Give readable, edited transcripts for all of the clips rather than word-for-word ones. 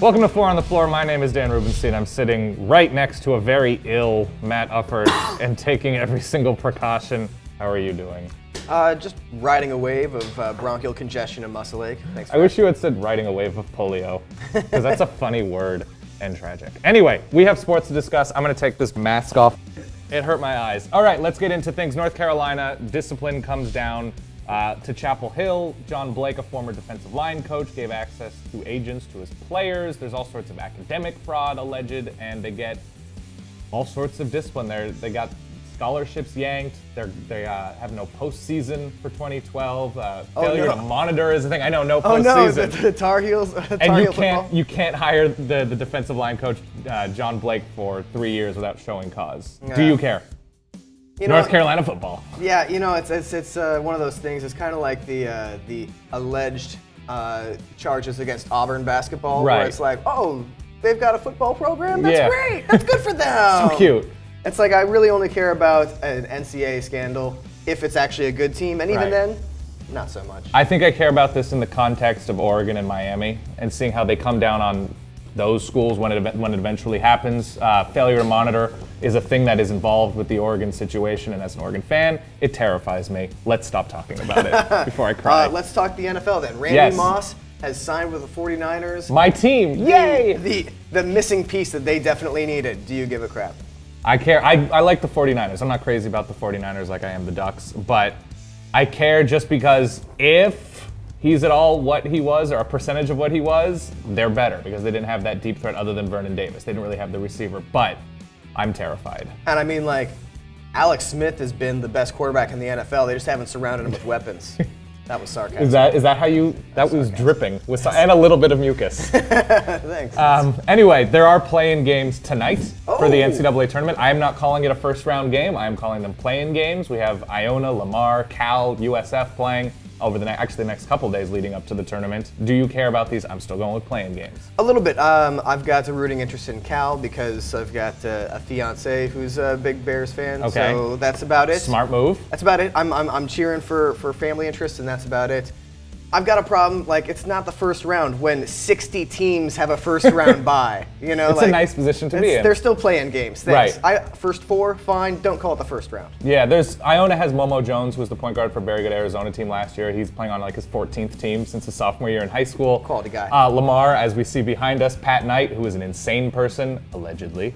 Welcome to Four on the Floor. My name is Dan Rubenstein. I'm sitting right next to a very ill Matt Ufford and taking every single precaution. How are you doing? Just riding a wave of bronchial congestion and muscle ache. Thanks for I wish you had said riding a wave of polio, because that's a funny word and tragic. Anyway, we have sports to discuss. I'm going to take this mask off. It hurt my eyes. All right, let's get into things. North Carolina, discipline comes down to Chapel Hill. John Blake, a former defensive line coach, gave access to agents to his players. There's all sorts of academic fraud alleged, and they get all sorts of discipline. They got scholarships yanked. They have no postseason for 2012. Failure to monitor is the thing. I know, no postseason. Oh no, the Tar Heels. And you can't hire the defensive line coach John Blake for 3 years without showing cause. Yeah. Do you care? North Carolina football. Yeah, it's one of those things. It's kind of like the alleged charges against Auburn basketball, right? Where it's like, oh, they've got a football program. That's great. That's good for them. So cute. It's like I really only care about an NCAA scandal if it's actually a good team, and even then, not so much. I think I care about this in the context of Oregon and Miami and seeing how they come down on those schools when it eventually happens. Failure to monitor is a thing that is involved with the Oregon situation, and as an Oregon fan, it terrifies me. Let's stop talking about it before I cry. Let's talk the NFL then. Randy Moss has signed with the 49ers. My team, yay! The missing piece that they definitely needed. Do you give a crap? I care. I like the 49ers. I'm not crazy about the 49ers like I am the Ducks, but I care just because if he's at all what he was, or a percentage of what he was, they're better because they didn't have that deep threat other than Vernon Davis. They didn't really have the receiver, but I'm terrified. And I mean, like, Alex Smith has been the best quarterback in the NFL. They just haven't surrounded him with weapons. That was sarcasm. Is that how you? That was dripping with and a little bit of mucus. Thanks. Anyway, there are play-in games tonight for the NCAA tournament. I am not calling it a first-round game. I am calling them play-in games. We have Iona, Lamar, Cal, USF playing over the next couple days leading up to the tournament. Do you care about these? I'm still going with play-in games. A little bit. I've got a rooting interest in Cal because I've got a fiance who's a big Bears fan. Okay. So that's about it. Smart move. That's about it. I'm cheering for family interest, and that's about it. I've got a problem, like, it's not the first round when 60 teams have a first round bye. It's a nice position to be in. They're still playing games. Thanks. Right. First four, fine. Don't call it the first round. Yeah, Iona has Momo Jones, who was the point guard for a very good Arizona team last year. He's playing on like his 14th team since his sophomore year in high school. Quality guy. Lamar, as we see behind us, Pat Knight, who is an insane person, allegedly,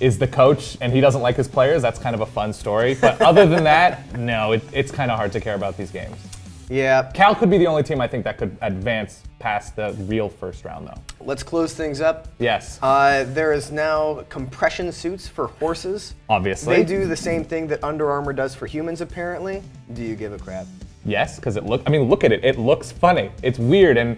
is the coach, and he doesn't like his players. That's kind of a fun story. But other than that, no, it's kind of hard to care about these games. Yeah. Cal could be the only team I think that could advance past the real first round, though. Let's close things up. Yes. There is now compression suits for horses. Obviously. They do the same thing that Under Armour does for humans, apparently. Do you give a crap? Yes, because look at it. It looks funny. It's weird, and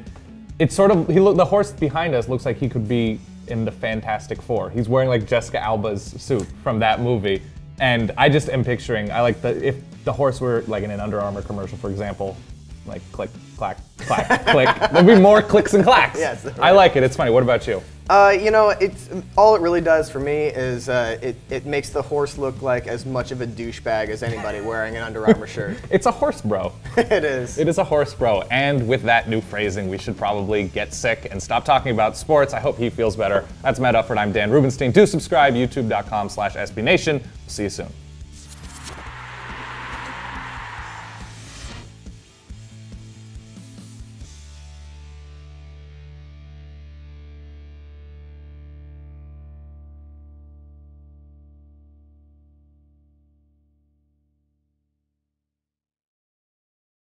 it's sort of, the horse behind us looks like he could be in the Fantastic Four. He's wearing like Jessica Alba's suit from that movie. And I just am picturing, if the horse were like in an Under Armour commercial, for example, like click, clack, clack, click. There'd be more clicks and clacks. Yes. I like it. It's funny. What about you? It's all it really does for me is it makes the horse look like as much of a douchebag as anybody wearing an Under Armour shirt. It's a horse bro. It is. It is a horse bro. And with that new phrasing, we should probably get sick and stop talking about sports. I hope he feels better. That's Matt Ufford. I'm Dan Rubenstein. Do subscribe, youtube.com/SBNation. See you soon.